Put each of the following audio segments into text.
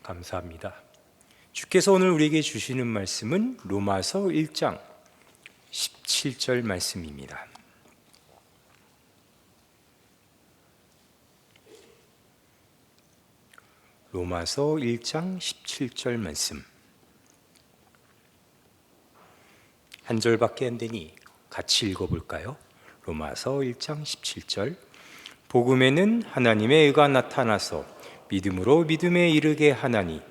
감사합니다. 주께서 오늘 우리에게 주시는 말씀은 로마서 1장 17절 말씀입니다. 로마서 1장 17절 말씀. 한 절밖에 안 되니 같이 읽어볼까요? 로마서 1장 17절. 복음에는 하나님의 의가 나타나서 믿음으로 믿음에 이르게 하나니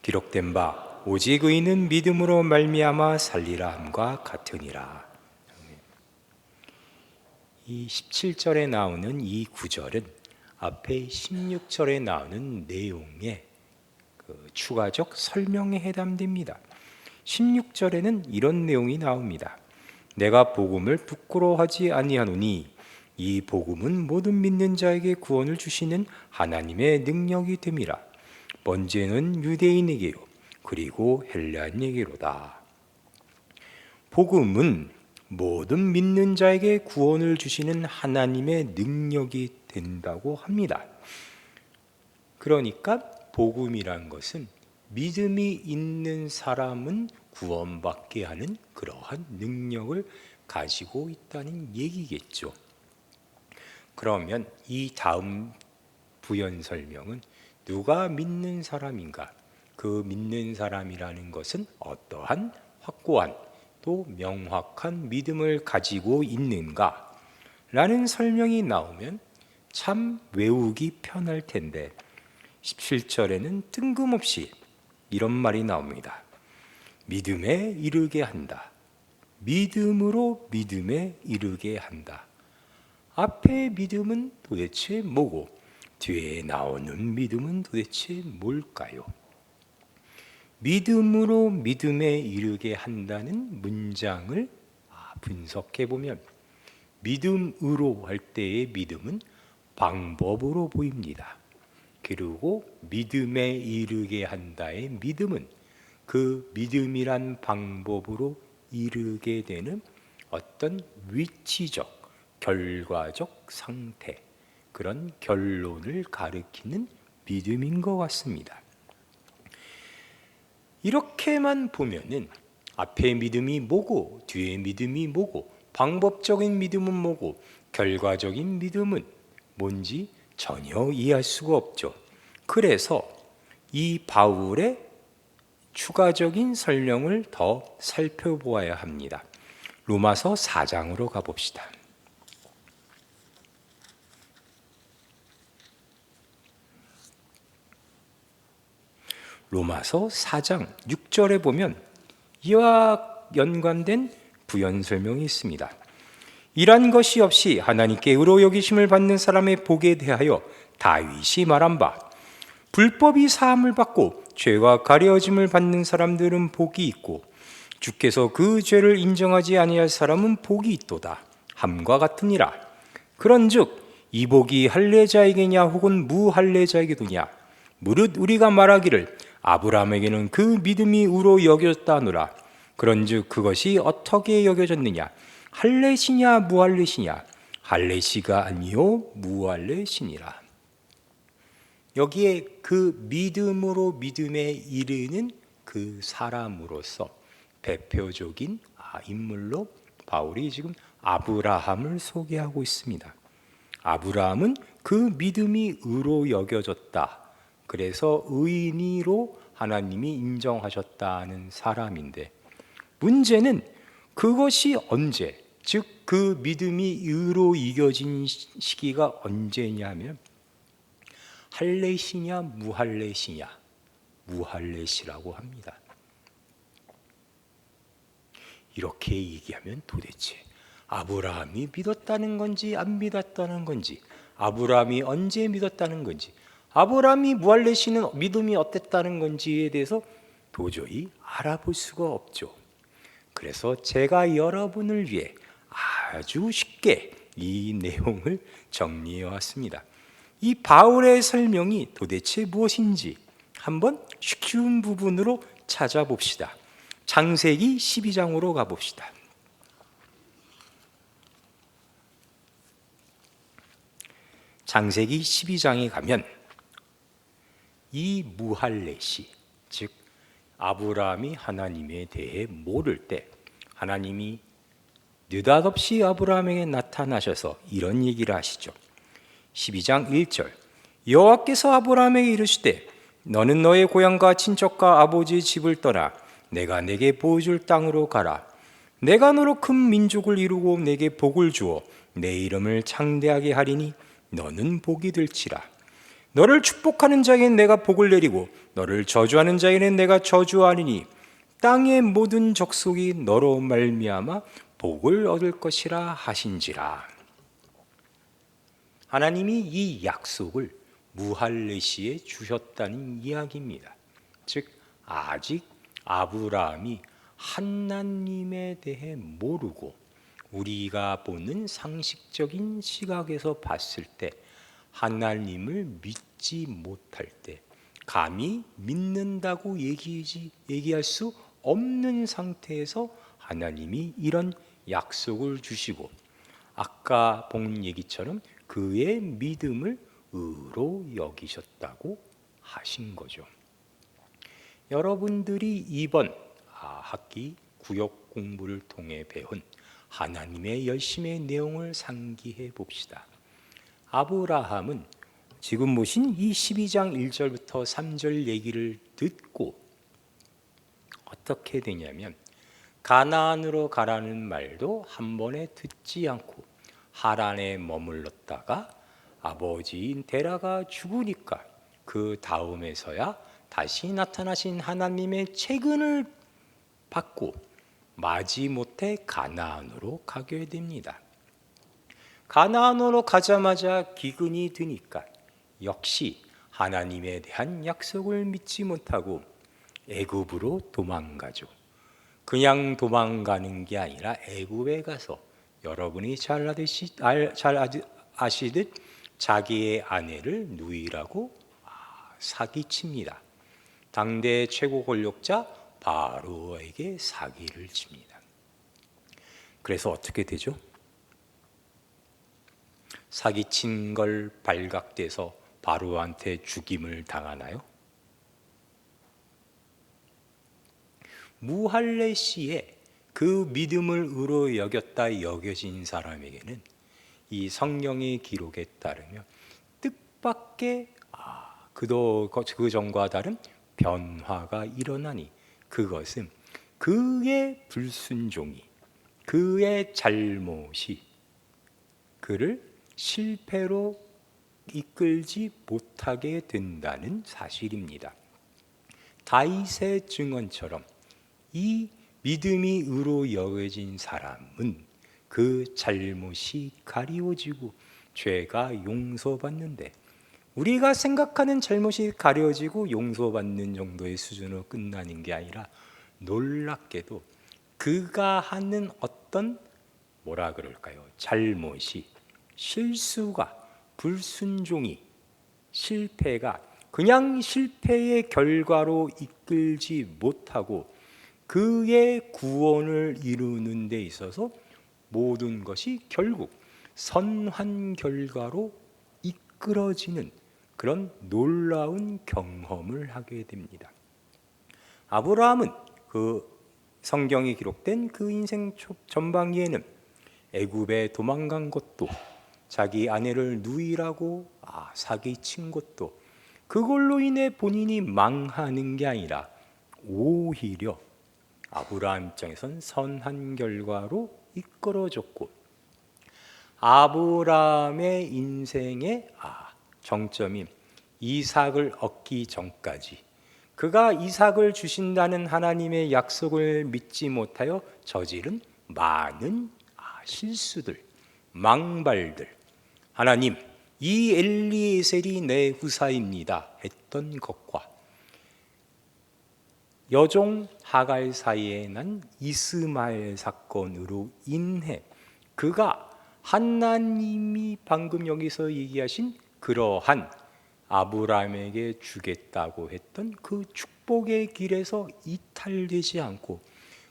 기록된 바 오직 의인은 믿음으로 말미암아 살리라 함과 같으니라. 이 17절에 나오는 이 구절은 앞에 16절에 나오는 내용의 추가적 설명에 해당됩니다. 16절에는 이런 내용이 나옵니다. 내가 복음을 부끄러워하지 아니하노니 이 복음은 모든 믿는 자에게 구원을 주시는 하나님의 능력이 됨이라. 먼저는 유대인에게요 그리고 헬라인에게로다. 복음은 모든 믿는 자에게 구원을 주시는 하나님의 능력이 된다고 합니다. 그러니까 복음이란 것은 믿음이 있는 사람은 구원받게 하는 그러한 능력을 가지고 있다는 얘기겠죠. 그러면 이 다음 부연 설명은 누가 믿는 사람인가? 그 믿는 사람이라는 것은 어떠한 확고한 또 명확한 믿음을 가지고 있는가? 라는 설명이 나오면 참 외우기 편할 텐데 17절에는 뜬금없이 이런 말이 나옵니다. 믿음에 이르게 한다. 믿음으로 믿음에 이르게 한다. 앞에 믿음은 도대체 뭐고 뒤에 나오는 믿음은 도대체 뭘까요? 믿음으로 믿음에 이르게 한다는 문장을 분석해 보면 믿음으로 할 때의 믿음은 방법으로 보입니다. 그리고 믿음에 이르게 한다의 믿음은 그 믿음이란 방법으로 이르게 되는 어떤 위치적, 결과적 상태, 그런 결론을 가리키는 믿음인 것 같습니다. 이렇게만 보면은 앞에 믿음이 뭐고 뒤에 믿음이 뭐고 방법적인 믿음은 뭐고 결과적인 믿음은 뭔지 전혀 이해할 수가 없죠. 그래서 이 바울의 추가적인 설명을 더 살펴보아야 합니다. 로마서 4장으로 가봅시다. 로마서 4장 6절에 보면 이와 연관된 부연 설명이 있습니다. 이러한 것이 없이 하나님께 의로 여기심을 받는 사람의 복에 대하여 다윗이 말한 바 불법이 사함을 받고 죄와 가려짐을 받는 사람들은 복이 있고 주께서 그 죄를 인정하지 아니할 사람은 복이 있도다 함과 같으니라. 그런즉 이 복이 할례자에게냐 혹은 무할례자에게도냐 무릇 우리가 말하기를 아브라함에게는 그 믿음이 의로 여겨졌다노라. 그런즉 그것이 어떻게 여겨졌느냐? 할례시냐 무할례시냐? 할례시가 아니요 무할례시니라. 여기에 그 믿음으로 믿음에 이르는 그 사람으로서 대표적인 인물로 바울이 지금 아브라함을 소개하고 있습니다. 아브라함은 그 믿음이 의로 여겨졌다. 그래서 의인으로 하나님이 인정하셨다는 사람인데 문제는 그것이 언제, 즉 그 믿음이 의로 이겨진 시기가 언제냐면 할례시냐 무할례시냐, 무할례시라고 합니다. 이렇게 얘기하면 도대체 아브라함이 믿었다는 건지 안 믿었다는 건지, 아브라함이 언제 믿었다는 건지, 아브라함이 무할례시는 믿음이 어땠다는 건지에 대해서 도저히 알아볼 수가 없죠. 그래서 제가 여러분을 위해 아주 쉽게 이 내용을 정리해 왔습니다. 이 바울의 설명이 도대체 무엇인지 한번 쉬운 부분으로 찾아봅시다. 창세기 12장으로 가봅시다. 창세기 12장에 가면 이 무할레시, 즉 아브라함이 하나님에 대해 모를 때 하나님이 느닷없이 아브라함에게 나타나셔서 이런 얘기를 하시죠. 12장 1절, 여호와께서 아브라함에게 이르시되 너는 너의 고향과 친척과 아버지의 집을 떠나 내가 내게 보여줄 땅으로 가라. 내가 너로 큰 민족을 이루고 내게 복을 주어 내 이름을 창대하게 하리니 너는 복이 될지라. 너를 축복하는 자에게는 내가 복을 내리고 너를 저주하는 자에게는 내가 저주하리니 땅의 모든 족속이 너로 말미암아 복을 얻을 것이라 하신지라. 하나님이 이 약속을 무할레시에 주셨다는 이야기입니다. 즉 아직 아브라함이 하나님에 대해 모르고 우리가 보는 상식적인 시각에서 봤을 때 하나님을 믿지 못할 때 감히 믿는다고 얘기할 수 없는 상태에서 하나님이 이런 약속을 주시고 아까 본 얘기처럼 그의 믿음을 의로 여기셨다고 하신 거죠. 여러분들이 이번 학기 구역 공부를 통해 배운 하나님의 열심의 내용을 상기해 봅시다. 아브라함은 지금 보신 이 12장 1절부터 3절 얘기를 듣고 어떻게 되냐면 가나안으로 가라는 말도 한 번에 듣지 않고 하란에 머물렀다가 아버지인 데라가 죽으니까 그 다음에서야 다시 나타나신 하나님의 책은을 받고 마지못해 가나안으로 가게 됩니다. 가나안으로 가자마자 기근이 드니까 역시 하나님에 대한 약속을 믿지 못하고 애굽으로 도망가죠. 그냥 도망가는 게 아니라 애굽에 가서 여러분이 잘 아시듯 자기의 아내를 누이라고 사기칩니다. 당대 최고 권력자 바로에게 사기를 칩니다. 그래서 어떻게 되죠? 사기친 걸 발각돼서 바로한테 죽임을 당하나요? 무할레시에 그 믿음을 의로 여겼다 여겨진 사람에게는 이 성경의 기록에 따르면 뜻밖의 그 전과 다른 변화가 일어나니 그것은 그의 불순종이 그의 잘못이 그를 실패로 이끌지 못하게 된다는 사실입니다. 다윗의 증언처럼 이 믿음이 의로 여겨진 사람은 그 잘못이 가리워지고 죄가 용서받는데 우리가 생각하는 잘못이 가려지고 용서받는 정도의 수준으로 끝나는 게 아니라 놀랍게도 그가 하는 어떤 잘못이 실수가 불순종이 실패가 그냥 실패의 결과로 이끌지 못하고 그의 구원을 이루는 데 있어서 모든 것이 결국 선한 결과로 이끌어지는 그런 놀라운 경험을 하게 됩니다. 아브라함은 그 성경이 기록된 그 인생 전반기에는 애굽에 도망간 것도 자기 아내를 누이라고 사기친 것도 그걸로 인해 본인이 망하는 게 아니라 오히려 아브라함 입장에선 선한 결과로 이끌어졌고 아브라함의 인생의 정점인 이삭을 얻기 전까지 그가 이삭을 주신다는 하나님의 약속을 믿지 못하여 저지른 많은 실수들, 망발들 하나님 이 엘리에셀이 내 후사입니다 했던 것과 여종 하갈 사이에 난 이스마엘 사건으로 인해 그가 하나님이 방금 여기서 얘기하신 그러한 아브라함에게 주겠다고 했던 그 축복의 길에서 이탈되지 않고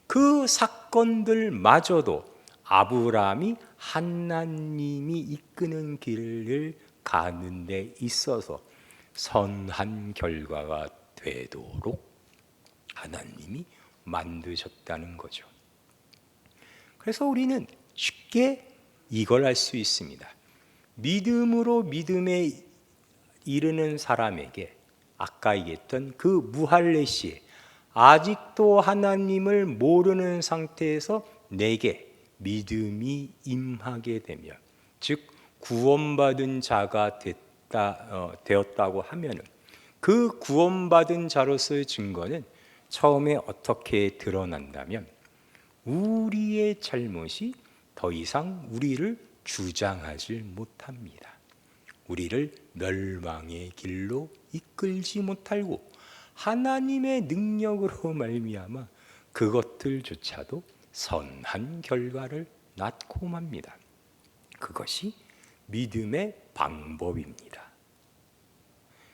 그 사건들마저도 아브라함이 하나님이 이끄는 길을 가는 데 있어서 선한 결과가 되도록 하나님이 만드셨다는 거죠. 그래서 우리는 쉽게 이걸 알 수 있습니다. 믿음으로 믿음에 이르는 사람에게 아까 얘기했던 그 무할레시에 아직도 하나님을 모르는 상태에서 내게 믿음이 임하게 되면, 즉 구원받은 자가 되었다고 하면은 그 구원받은 자로서의 증거는 처음에 어떻게 드러난다면 우리의 잘못이 더 이상 우리를 주장하지 못합니다. 우리를 멸망의 길로 이끌지 못하고 하나님의 능력으로 말미암아 그것들조차도 선한 결과를 낳고 맙니다. 그것이 믿음의 방법입니다.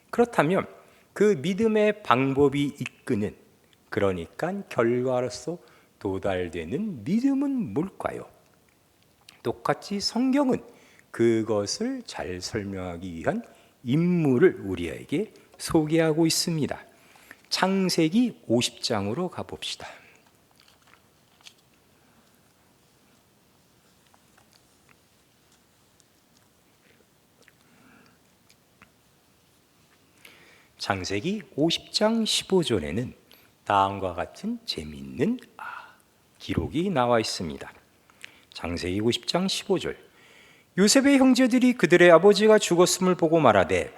그렇다면 그 믿음의 방법이 이끄는, 그러니까 결과로서 도달되는 믿음은 뭘까요? 똑같이 성경은 그것을 잘 설명하기 위한 인물을 우리에게 소개하고 있습니다. 창세기 50장으로 가봅시다. 창세기 50장 15절에는 다음과 같은 재미있는 기록이 나와 있습니다. 창세기 50장 15절. 요셉의 형제들이 그들의 아버지가 죽었음을 보고 말하되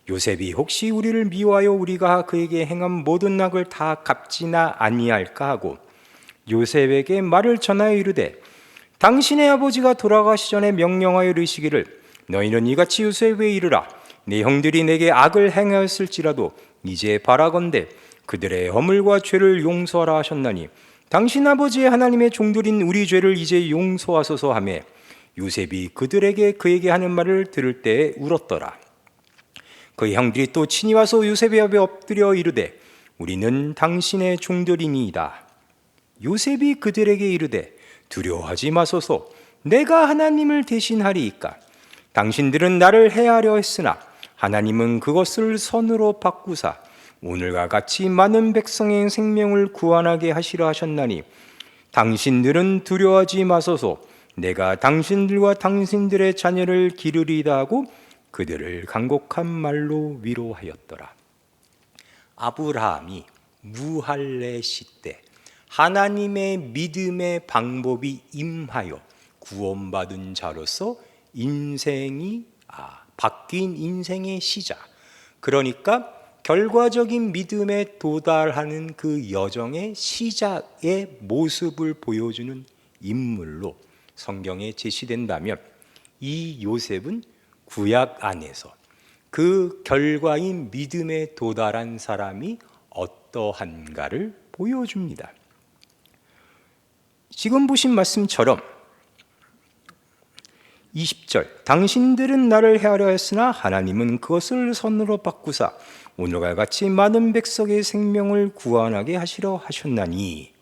요셉이 혹시 우리를 미워하여 우리가 그에게 행한 모든 악을 다 갚지나 아니할까 하고 요셉에게 말을 전하여 이르되 당신의 아버지가 돌아가시 전에 명령하여 이르시기를 너희는 이같이 요셉에게 이르라 네 형들이 내게 악을 행하였을지라도 이제 바라건대 그들의 허물과 죄를 용서하라 하셨나니 당신 아버지의 하나님의 종들인 우리 죄를 이제 용서하소서 하매 요셉이 그에게 하는 말을 들을 때에 울었더라. 그의 형들이 또 친히 와서 요셉의 앞에 엎드려 이르되 우리는 당신의 종들이니이다. 요셉이 그들에게 이르되 두려워하지 마소서 내가 하나님을 대신하리이까. 당신들은 나를 해하려 했으나 하나님은 그것을 선으로 바꾸사 오늘과 같이 많은 백성의 생명을 구원하게 하시려 하셨나니 당신들은 두려워하지 마소서 내가 당신들과 당신들의 자녀를 기르리다 하고 그들을 간곡한 말로 위로하였더라. 아브라함이 무할레 시대 하나님의 믿음의 방법이 임하여 구원받은 자로서 인생이 바뀐 인생의 시작, 그러니까 결과적인 믿음에 도달하는 그 여정의 시작의 모습을 보여주는 인물로 성경에 제시된다면 이 요셉은 구약 안에서 그 결과인 믿음에 도달한 사람이 어떠한가를 보여줍니다. 지금 보신 말씀처럼 20절 당신들은 나를 해하려 했으나 하나님은 그것을 선으로 바꾸사 오늘과 같이 많은 백성의 생명을 구원하게 하시려 하셨나니,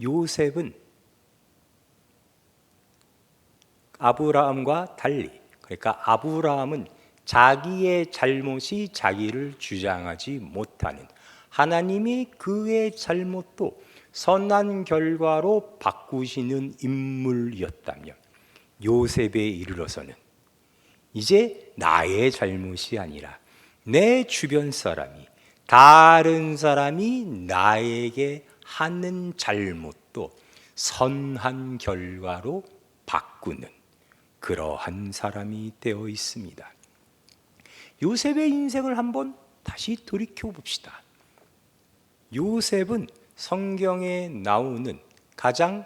요셉은 아브라함과 달리, 그러니까 아브라함은 자기의 잘못이 자기를 주장하지 못하는, 하나님이 그의 잘못도 선한 결과로 바꾸시는 인물이었다면 요셉에 이르러서는 이제 나의 잘못이 아니라 내 주변 사람이, 다른 사람이 나에게 하는 잘못도 선한 결과로 바꾸는 그러한 사람이 되어 있습니다. 요셉의 인생을 한번 다시 돌이켜 봅시다. 요셉은 성경에 나오는 가장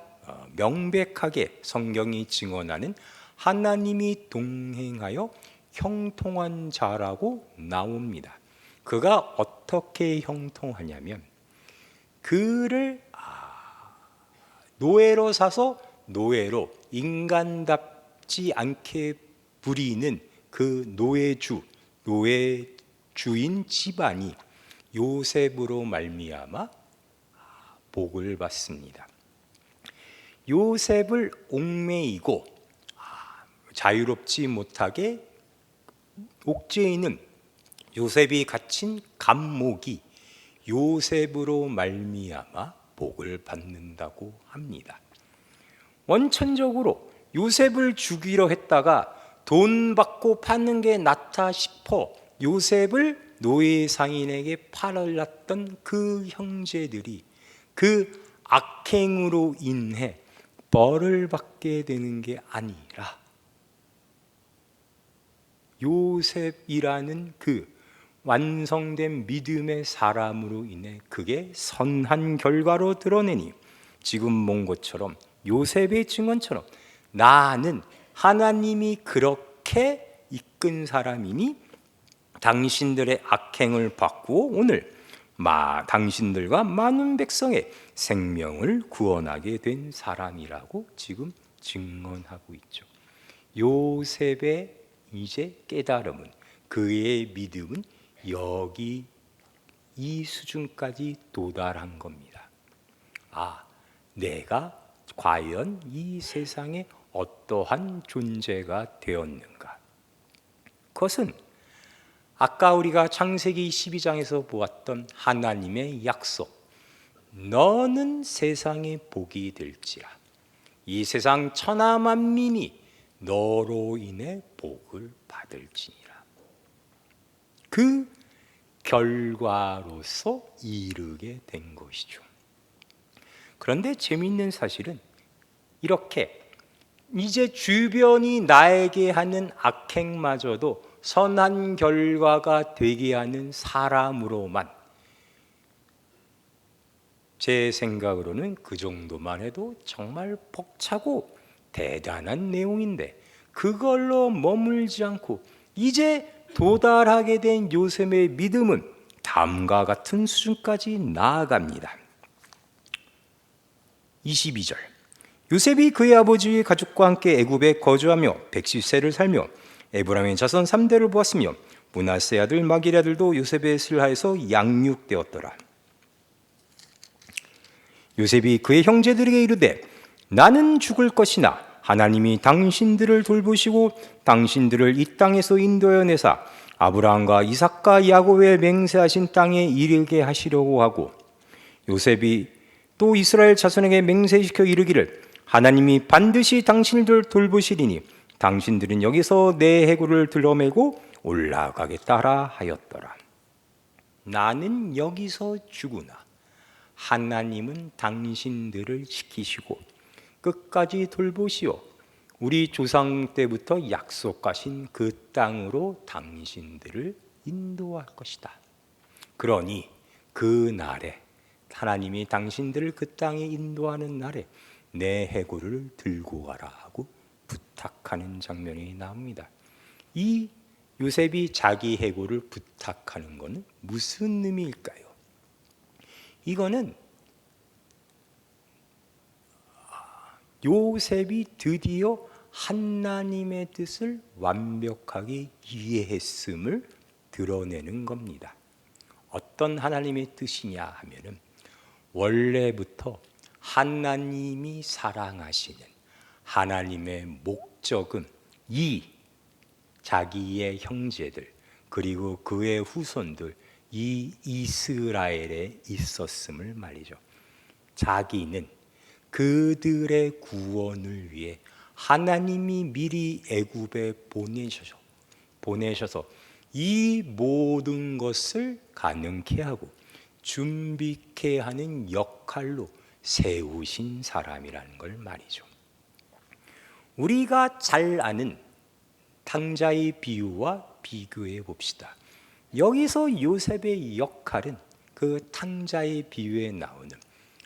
명백하게 성경이 증언하는 하나님이 동행하여 형통한 자라고 나옵니다. 그가 어떻게 형통하냐면 그를 노예로 사서 노예로 인간답지 않게 부리는 그 노예주인 집안이 요셉으로 말미암아 복을 받습니다. 요셉을 옥매이고 자유롭지 못하게 옥죄이는 요셉이 갇힌 감목이 요셉으로 말미암아 복을 받는다고 합니다. 원천적으로 요셉을 죽이려 했다가 돈 받고 파는 게 낫다 싶어 요셉을 노예 상인에게 팔았던 그 형제들이 그 악행으로 인해 벌을 받게 되는 게 아니라 요셉이라는 그 완성된 믿음의 사람으로 인해 그게 선한 결과로 드러내니 지금 본 것처럼 요셉의 증언처럼 나는 하나님이 그렇게 이끈 사람이니 당신들의 악행을 바꾸어 오늘 당신들과 많은 백성의 생명을 구원하게 된 사람이라고 지금 증언하고 있죠. 요셉의 이제 깨달음은, 그의 믿음은 여기 이 수준까지 도달한 겁니다. 내가 과연 이 세상에 어떠한 존재가 되었는가? 그것은 아까 우리가 창세기 12장에서 보았던 하나님의 약속, 너는 세상의 복이 될지라, 이 세상 천하 만민이 너로 인해 복을 받을지니라. 그 결과로서 이르게 된 것이죠. 그런데 재미있는 사실은 이렇게 이제 주변이 나에게 하는 악행마저도 선한 결과가 되게 하는 사람으로만, 제 생각으로는 그 정도만 해도 정말 벅차고 대단한 내용인데 그걸로 머물지 않고 이제 도달하게 된 요셉의 믿음은 다음과 같은 수준까지 나아갑니다. 22절, 요셉이 그의 아버지의 가족과 함께 애굽에 거주하며 110세를 살며 에브라임의 자손 3대를 보았으며 므낫세 아들 마길의 아들도 요셉의 슬하에서 양육되었더라. 요셉이 그의 형제들에게 이르되 나는 죽을 것이나 하나님이 당신들을 돌보시고 당신들을 이 땅에서 인도하여 내사 아브라함과 이삭과 야곱에 맹세하신 땅에 이르게 하시려고 하고, 요셉이 또 이스라엘 자손에게 맹세시켜 이르기를 하나님이 반드시 당신들 돌보시리니 당신들은 여기서 내 해골을 들어매고 올라가겠다 하라 하였더라. 나는 여기서 죽으나 하나님은 당신들을 지키시고 끝까지 돌보시오 우리 조상 때부터 약속하신 그 땅으로 당신들을 인도할 것이다. 그러니 그 날에, 하나님이 당신들을 그 땅에 인도하는 날에 내 해골을 들고 가라 하고 부탁하는 장면이 나옵니다. 이 요셉이 자기 해골을 부탁하는 것은 무슨 의미일까요? 이거는 요셉이 드디어 하나님의 뜻을 완벽하게 이해했음을 드러내는 겁니다. 어떤 하나님의 뜻이냐 하면은 원래부터 하나님이 사랑하시는 하나님의 목적은 이 자기의 형제들 그리고 그의 후손들 이 이스라엘에 있었음을 말이죠. 자기는 그들의 구원을 위해 하나님이 미리 애굽에 보내셔서 이 모든 것을 가능케 하고 준비케 하는 역할로 세우신 사람이라는 걸 말이죠. 우리가 잘 아는 탕자의 비유와 비교해 봅시다. 여기서 요셉의 역할은 그 탕자의 비유에 나오는,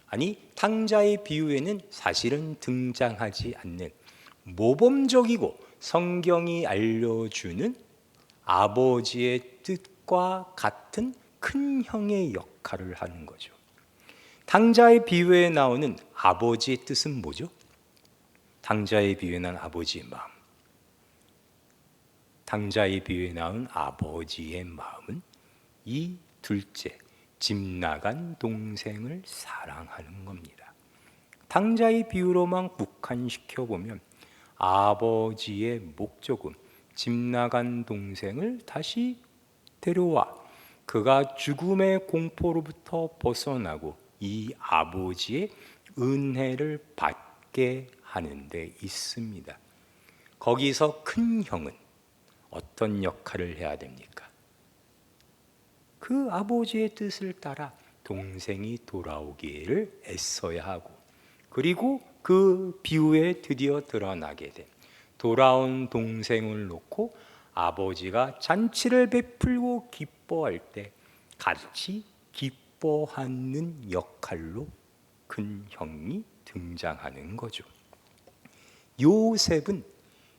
아니 탕자의 비유에는 사실은 등장하지 않는 모범적이고 성경이 알려주는 아버지의 뜻과 같은 큰 형의 역할을 하는 거죠. 탕자의 비유에 나오는 아버지의 뜻은 뭐죠? 탕자의 비유에 나오는 아버지의 마음, 탕자의 비유에 나온 아버지의 마음은 이 둘째, 집 나간 동생을 사랑하는 겁니다. 탕자의 비유로만 국한시켜보면 아버지의 목적은 집 나간 동생을 다시 데려와 그가 죽음의 공포로부터 벗어나고 이 아버지의 은혜를 받게 하는 데 있습니다. 거기서 큰 형은 어떤 역할을 해야 됩니까? 그 아버지의 뜻을 따라 동생이 돌아오기를 애써야 하고, 그리고 그 비유에 드디어 드러나게 된 돌아온 동생을 놓고 아버지가 잔치를 베풀고 기뻐할 때 같이 기뻐하는 역할로 큰 형이 등장하는 거죠. 요셉은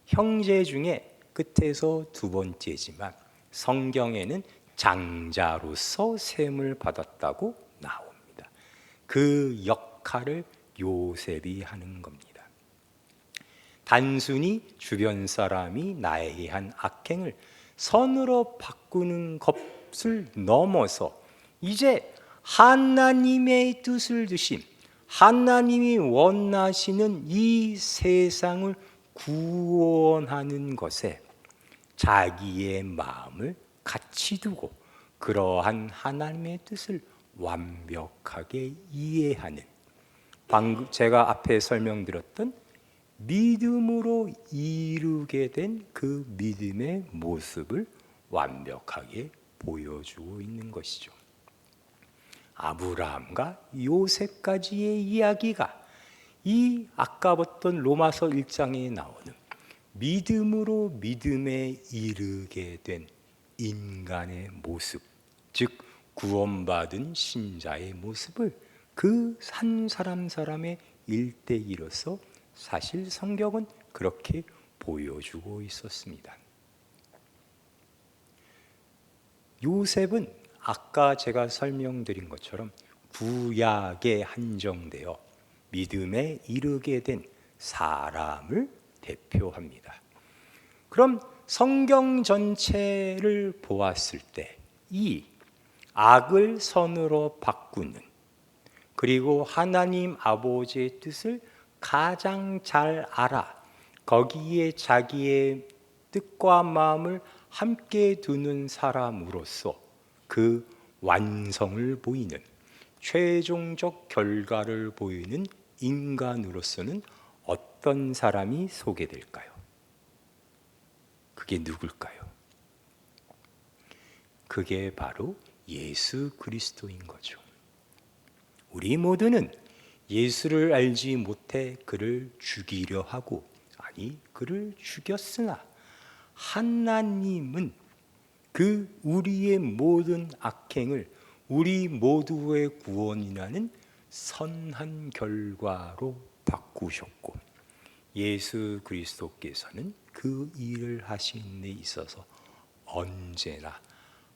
형제 중에 끝에서 두 번째지만 성경에는 장자로서 셈을 받았다고 나옵니다. 그 역할을 요셉이 하는 겁니다. 단순히 주변 사람이 나에 한 악행을 선으로 바꾸는 것을 넘어서 이제 하나님의 뜻을 두신, 하나님이 원하시는 이 세상을 구원하는 것에 자기의 마음을 같이 두고 그러한 하나님의 뜻을 완벽하게 이해하는, 방금 제가 앞에 설명드렸던 믿음으로 이루게 된 그 믿음의 모습을 완벽하게 보여주고 있는 것이죠. 아브라함과 요셉까지의 이야기가 이 아까 봤던 로마서 1장에 나오는 믿음으로 믿음에 이르게 된 인간의 모습, 즉 구원받은 신자의 모습을 그 한 사람 사람의 일대기로서 사실 성경은 그렇게 보여주고 있었습니다. 요셉은 아까 제가 설명드린 것처럼 구약에 한정되어 믿음에 이르게 된 사람을 대표합니다. 그럼 성경 전체를 보았을 때 이 악을 선으로 바꾸는, 그리고 하나님 아버지의 뜻을 가장 잘 알아 거기에 자기의 뜻과 마음을 함께 두는 사람으로서 그 완성을 보이는, 최종적 결과를 보이는 인간으로서는 어떤 사람이 소개될까요? 그게 누굴까요? 그게 바로 예수 그리스도인 거죠. 우리 모두는 예수를 알지 못해 그를 죽이려 하고, 아니 그를 죽였으나 하나님은 그 우리의 모든 악행을 우리 모두의 구원이라는 선한 결과로 바꾸셨고, 예수 그리스도께서는 그 일을 하시는 데 있어서 언제나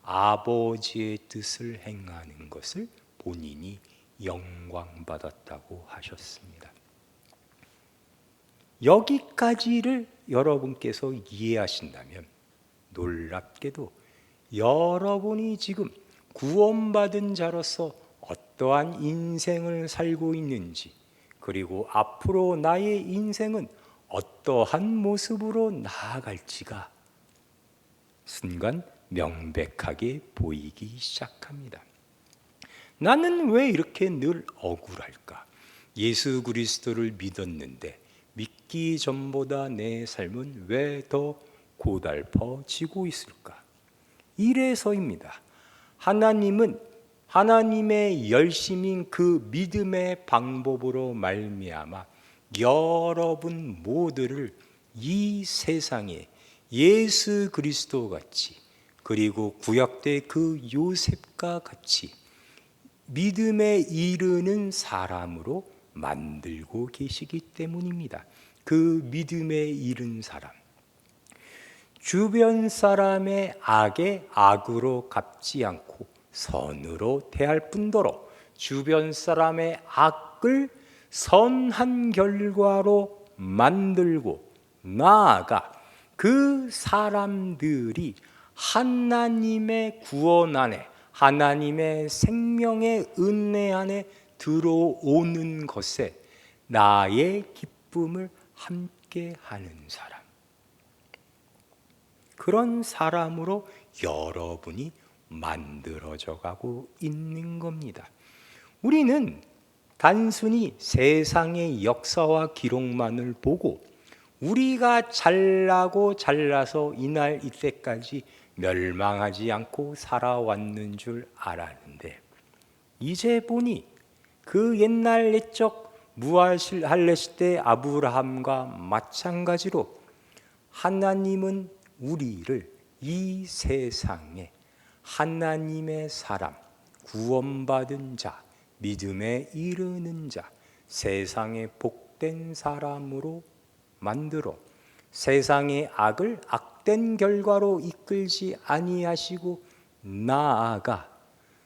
아버지의 뜻을 행하는 것을 본인이 영광받았다고 하셨습니다. 여기까지를 여러분께서 이해하신다면 놀랍게도 여러분이 지금 구원받은 자로서 어떠한 인생을 살고 있는지, 그리고 앞으로 나의 인생은 어떠한 모습으로 나아갈지가 순간 명백하게 보이기 시작합니다. 나는 왜 이렇게 늘 억울할까? 예수 그리스도를 믿었는데 믿기 전보다 내 삶은 왜 더 고달퍼지고 있을까? 이래서입니다. 하나님은 하나님의 열심인 그 믿음의 방법으로 말미암아 여러분 모두를 이 세상에 예수 그리스도 같이, 그리고 구약때 그 요셉과 같이 믿음에 이르는 사람으로 만들고 계시기 때문입니다. 그 믿음에 이른 사람, 주변 사람의 악에 악으로 갚지 않고 선으로 대할 뿐더러 주변 사람의 악을 선한 결과로 만들고, 나아가 그 사람들이 하나님의 구원 안에, 하나님의 생명의 은혜 안에 들어오는 것에 나의 기쁨을 함께 하는 사람, 그런 사람으로 여러분이 만들어져 가고 있는 겁니다. 우리는 단순히 세상의 역사와 기록만을 보고 우리가 잘나고 잘나서 이날 이때까지 멸망하지 않고 살아왔는 줄 알았는데, 이제 보니 그 옛날 옛적 무할레 시대 아브라함과 마찬가지로 하나님은 우리를 이 세상에 하나님의 사람, 구원받은 자, 믿음에 이르는 자, 세상에 복된 사람으로 만들어 세상의 악을 악된 결과로 이끌지 아니하시고 나아가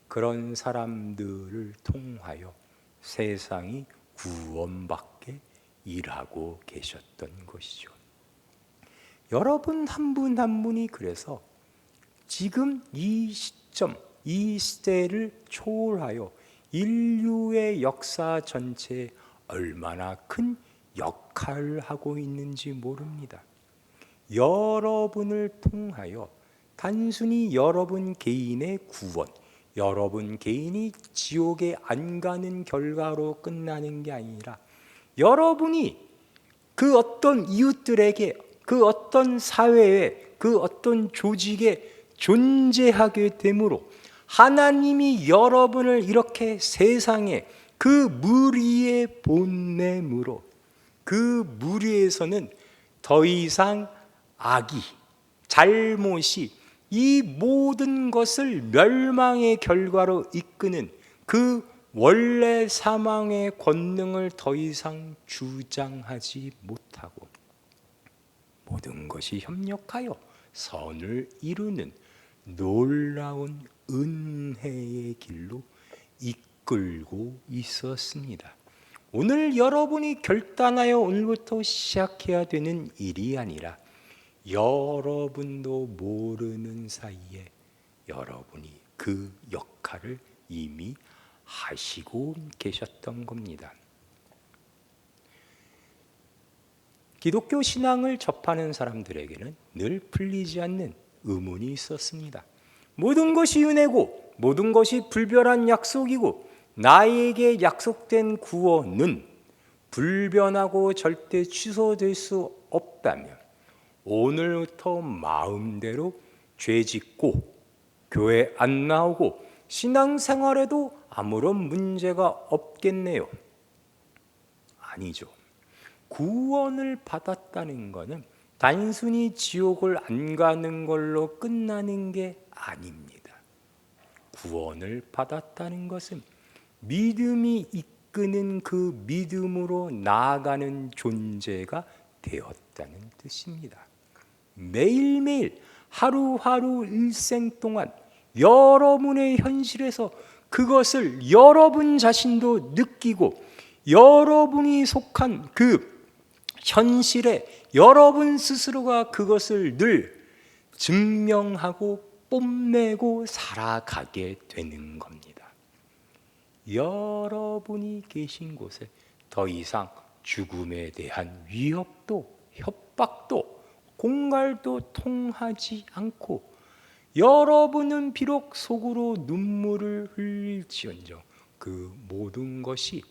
그런 사람들을 통하여 세상이 구원받게 일하고 계셨던 것이죠. 여러분 한 분 한 분이 그래서 지금 이 시점, 이 시대를 초월하여 인류의 역사 전체에 얼마나 큰 역할을 하고 있는지 모릅니다. 여러분을 통하여 단순히 여러분 개인의 구원, 여러분 개인이 지옥에 안 가는 결과로 끝나는 게 아니라 여러분이 그 어떤 이웃들에게, 그 어떤 사회에, 그 어떤 조직에 존재하게 되므로 하나님이 여러분을 이렇게 세상에 그 무리에 보내므로 그 무리에서는 더 이상 악이, 잘못이 이 모든 것을 멸망의 결과로 이끄는 그 원래 사망의 권능을 더 이상 주장하지 못하고 모든 것이 협력하여 선을 이루는 놀라운 은혜의 길로 이끌고 있었습니다. 오늘 여러분이 결단하여 오늘부터 시작해야 되는 일이 아니라 여러분도 모르는 사이에 여러분이 그 역할을 이미 하시고 계셨던 겁니다. 기독교 신앙을 접하는 사람들에게는 늘 풀리지 않는 의문이 있었습니다. 모든 것이 은혜고 모든 것이 불변한 약속이고 나에게 약속된 구원은 불변하고 절대 취소될 수 없다면 오늘부터 마음대로 죄짓고 교회 안 나오고 신앙생활에도 아무런 문제가 없겠네요. 아니죠. 구원을 받았다는 것은 단순히 지옥을 안 가는 걸로 끝나는 게 아닙니다. 구원을 받았다는 것은 믿음이 이끄는 그 믿음으로 나아가는 존재가 되었다는 뜻입니다. 매일매일 하루하루 일생 동안 여러분의 현실에서 그것을 여러분 자신도 느끼고 여러분이 속한 그 현실에 여러분 스스로가 그것을 늘 증명하고 뽐내고 살아가게 되는 겁니다. 여러분이 계신 곳에 더 이상 죽음에 대한 위협도 협박도 공갈도 통하지 않고 여러분은 비록 속으로 눈물을 흘릴지언정 그 모든 것이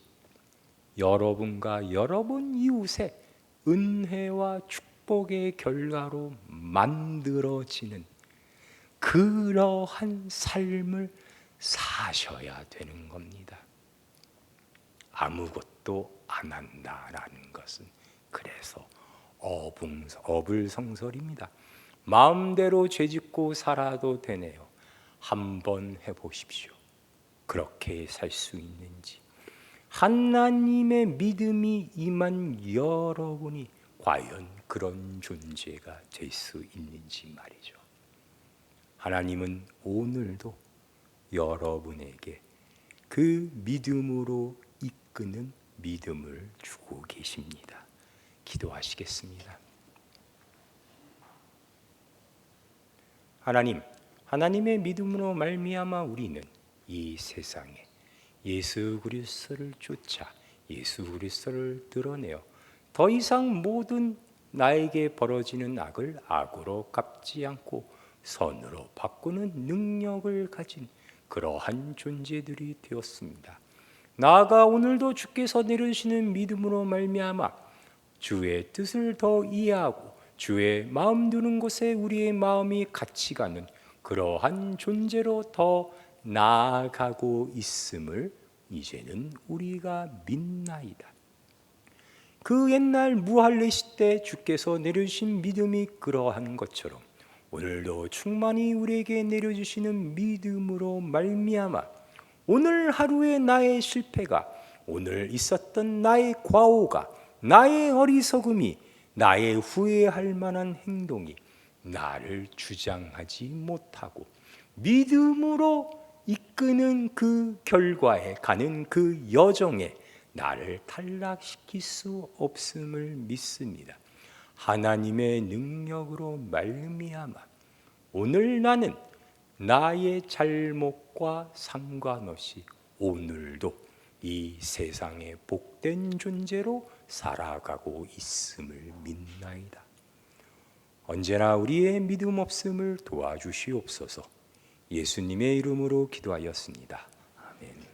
여러분과 여러분 이웃의 은혜와 축복의 결과로 만들어지는 그러한 삶을 사셔야 되는 겁니다. 아무것도 안 한다라는 것은 그래서 어불성설입니다. 마음대로 죄짓고 살아도 되네요. 한번 해보십시오. 그렇게 살 수 있는지. 하나님의 믿음이 임한 여러분이 과연 그런 존재가 될 수 있는지 말이죠. 하나님은 오늘도 여러분에게 그 믿음으로 이끄는 믿음을 주고 계십니다. 기도하시겠습니다. 하나님, 하나님의 믿음으로 말미암아 우리는 이 세상에 예수 그리스도를 쫓아 예수 그리스도를 드러내어 더 이상 모든 나에게 벌어지는 악을 악으로 갚지 않고 선으로 바꾸는 능력을 가진 그러한 존재들이 되었습니다. 나아가 오늘도 주께서 내려주시는 믿음으로 말미암아 주의 뜻을 더 이해하고 주의 마음 두는 곳에 우리의 마음이 같이 가는 그러한 존재로 더 나아가고 있음을 이제는 우리가 믿나이다. 그 옛날 무할례 시대 주께서 내려주신 믿음이 그러한 것처럼 오늘도 충만히 우리에게 내려주시는 믿음으로 말미암아 오늘 하루의 나의 실패가, 오늘 있었던 나의 과오가, 나의 어리석음이, 나의 후회할 만한 행동이 나를 주장하지 못하고 믿음으로 이끄는 그 결과에 가는 그 여정에 나를 탈락시킬 수 없음을 믿습니다. 하나님의 능력으로 말미암아 오늘 나는 나의 잘못과 상관없이 오늘도 이 세상의 복된 존재로 살아가고 있음을 믿나이다. 언제나 우리의 믿음 없음을 도와주시옵소서. 예수님의 이름으로 기도하였습니다. 아멘.